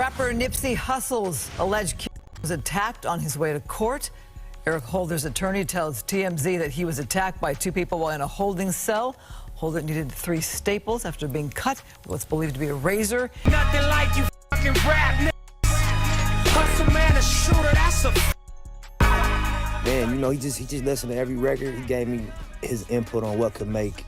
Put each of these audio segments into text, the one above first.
Rapper Nipsey Hussle's alleged killer was attacked on his way to court. Eric Holder's attorney tells TMZ that he was attacked by two people while in a holding cell. Holder needed 3 staples after being cut with what's believed to be a razor. Nothing like you fucking rap niggas. Hustle man, a shooter, that's a Man, you know, he just listened to every record. He gave me his input on what could make.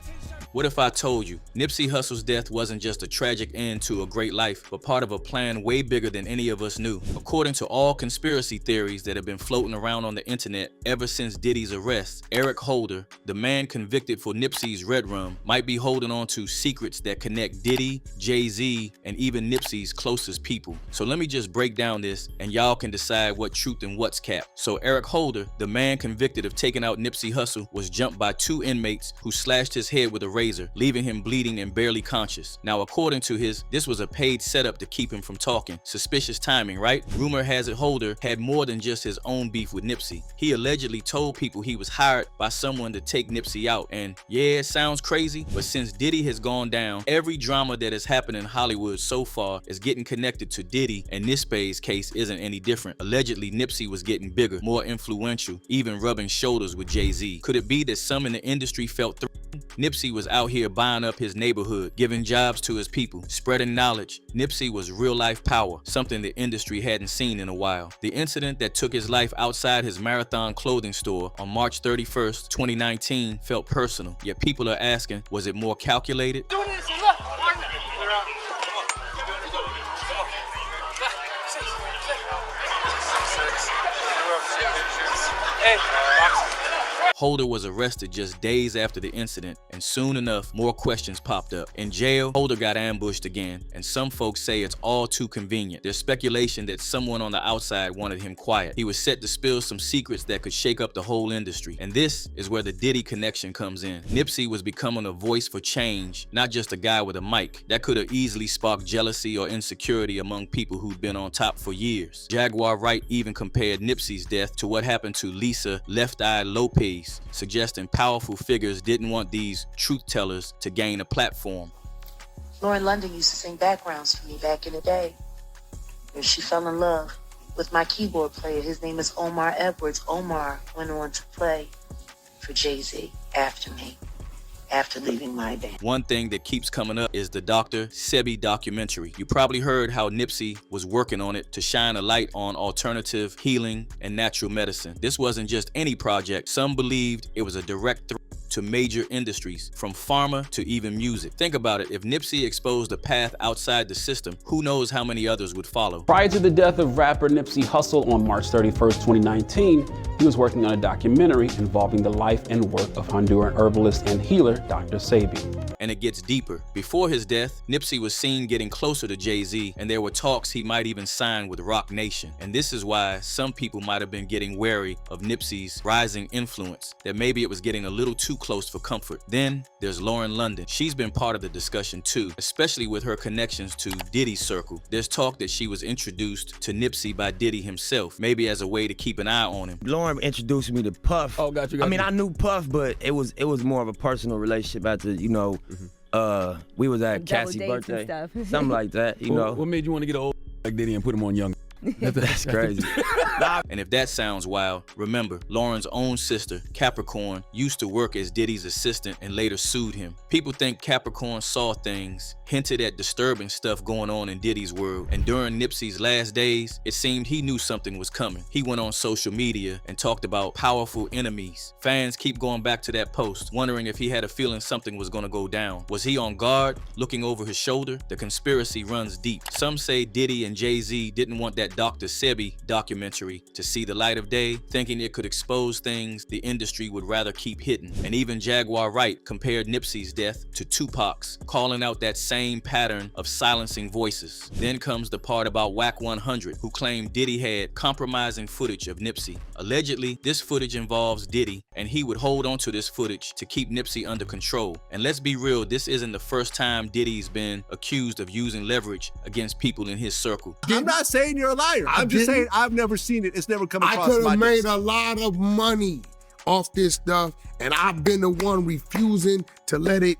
What if I told you Nipsey Hussle's death wasn't just a tragic end to a great life, but part of a plan way bigger than any of us knew? According to all conspiracy theories that have been floating around on the internet ever since Diddy's arrest, Eric Holder, the man convicted for Nipsey's redrum, might be holding on to secrets that connect Diddy, Jay-Z, and even Nipsey's closest people. So let me just break down this and y'all can decide what truth and what's cap. So Eric Holder, the man convicted of taking out Nipsey Hussle, was jumped by 2 inmates who slashed his head with a razor, leaving him bleeding and barely conscious. Now, according to this was a paid setup to keep him from talking. Suspicious timing, right? Rumor has it Holder had more than just his own beef with Nipsey. He allegedly told people he was hired by someone to take Nipsey out. And yeah, it sounds crazy, but since Diddy has gone down, every drama that has happened in Hollywood so far is getting connected to Diddy, and Nispey's case isn't any different. Allegedly, Nipsey was getting bigger, more influential, even rubbing shoulders with Jay-Z. Could it be that some in the industry felt threatened? Nipsey was out here buying up his neighborhood, giving jobs to his people, spreading knowledge. Nipsey was real-life power, something the industry hadn't seen in a while. The incident that took his life outside his Marathon clothing store on March 31st, 2019 felt personal, yet people are asking, was it more calculated? Holder was arrested just days after the incident, and soon enough, more questions popped up. In jail, Holder got ambushed again, and some folks say it's all too convenient. There's speculation that someone on the outside wanted him quiet. He was set to spill some secrets that could shake up the whole industry. And this is where the Diddy connection comes in. Nipsey was becoming a voice for change, not just a guy with a mic. That could have easily sparked jealousy or insecurity among people who'd been on top for years. Jaguar Wright even compared Nipsey's death to what happened to Lisa Left Eye Lopez, suggesting powerful figures didn't want these truth tellers to gain a platform. Lauren London used to sing backgrounds for me back in the day. And she fell in love with my keyboard player. His name is Omar Edwards. Omar went on to play for Jay-Z after me, after leaving my band. One thing that keeps coming up is the Dr. Sebie documentary. You probably heard how Nipsey was working on it to shine a light on alternative healing and natural medicine. This wasn't just any project. Some believed it was a direct threat to major industries, from pharma to even music. Think about it, if Nipsey exposed a path outside the system, who knows how many others would follow. Prior to the death of rapper Nipsey Hussle on March 31st, 2019, he was working on a documentary involving the life and work of Honduran herbalist and healer, Dr. Sebie. And it gets deeper. Before his death, Nipsey was seen getting closer to Jay-Z, and there were talks he might even sign with Roc Nation. And this is why some people might have been getting wary of Nipsey's rising influence, that maybe it was getting a little too close for comfort. Then there's Lauren London. She's been part of the discussion too, especially with her connections to Diddy's circle. There's talk that she was introduced to Nipsey by Diddy himself, maybe as a way to keep an eye on him. Lauren introduced me to Puff. Oh, got you. I mean, I knew Puff, but it was more of a personal relationship after, you know, we was at Cassie's birthday, something like that, you know. What made you want to get an old like Diddy and put him on young? That's crazy. And if that sounds wild, remember, Lauren's own sister, Capricorn, used to work as Diddy's assistant and later sued him. People think Capricorn saw things, hinted at disturbing stuff going on in Diddy's world, and during Nipsey's last days, it seemed he knew something was coming. He went on social media and talked about powerful enemies. Fans keep going back to that post, wondering if he had a feeling something was gonna go down. Was he on guard, looking over his shoulder? The conspiracy runs deep. Some say Diddy and Jay-Z didn't want that Dr. Sebie documentary to see the light of day, thinking it could expose things the industry would rather keep hidden. And even Jaguar Wright compared Nipsey's death to Tupac's, calling out that same pattern of silencing voices. Then comes the part about Wack 100, who claimed Diddy had compromising footage of Nipsey. Allegedly, this footage involves Diddy, and he would hold on to this footage to keep Nipsey under control. And let's be real, this isn't the first time Diddy's been accused of using leverage against people in his circle. I'm not saying you're a liar. I'm just saying I've never seen it. It's never come across my I could have made desk. a lot of money off this stuff, and I've been the one refusing to let it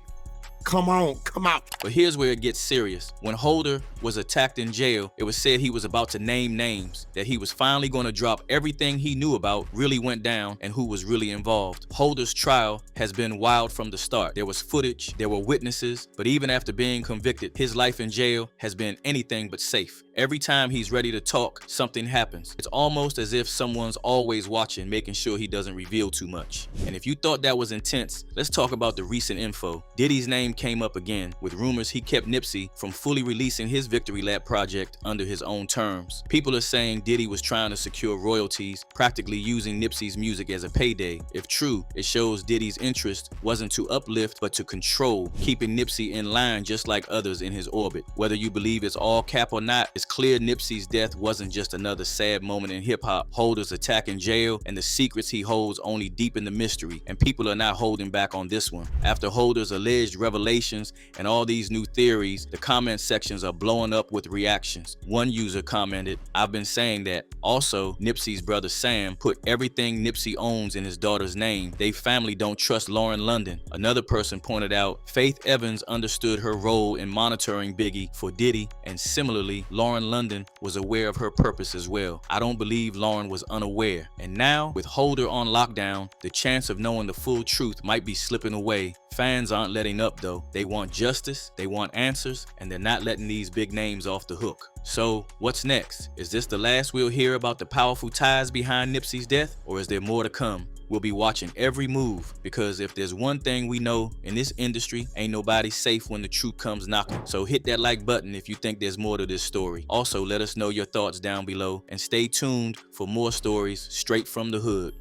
come on, come out. But here's where it gets serious. When Holder was attacked in jail, it was said he was about to name names, that he was finally going to drop everything he knew about really went down and who was really involved. Holder's trial has been wild from the start. There was footage, there were witnesses, but even after being convicted, his life in jail has been anything but safe. Every time he's ready to talk, something happens. It's almost as if someone's always watching, making sure he doesn't reveal too much. And if you thought that was intense, let's talk about the recent info. Diddy's name came up again, with rumors he kept Nipsey from fully releasing his Victory Lap project under his own terms. People are saying Diddy was trying to secure royalties, practically using Nipsey's music as a payday. If true, it shows Diddy's interest wasn't to uplift, but to control, keeping Nipsey in line just like others in his orbit. Whether you believe it's all cap or not, it's clear Nipsey's death wasn't just another sad moment in hip-hop. Holder's attack in jail and the secrets he holds only deepen the mystery, and people are not holding back on this one. After Holder's alleged revelations and all these new theories, the comment sections are blowing up with reactions. One user commented, "I've been saying that." Also, Nipsey's brother Sam put everything Nipsey owns in his daughter's name. They family don't trust Lauren London. Another person pointed out, Faith Evans understood her role in monitoring Biggie for Diddy, and similarly, Lauren London was aware of her purpose as well. I don't believe Lauren was unaware. And now, with Holder on lockdown, the chance of knowing the full truth might be slipping away. Fans aren't letting up though. They want justice, they want answers, and they're not letting these big names off the hook. So, what's next? Is this the last we'll hear about the powerful ties behind Nipsey's death, or is there more to come? We'll be watching every move, because if there's one thing we know in this industry, ain't nobody safe when the truth comes knocking. So hit that like button if you think there's more to this story. Also, let us know your thoughts down below, and stay tuned for more stories straight from the hood.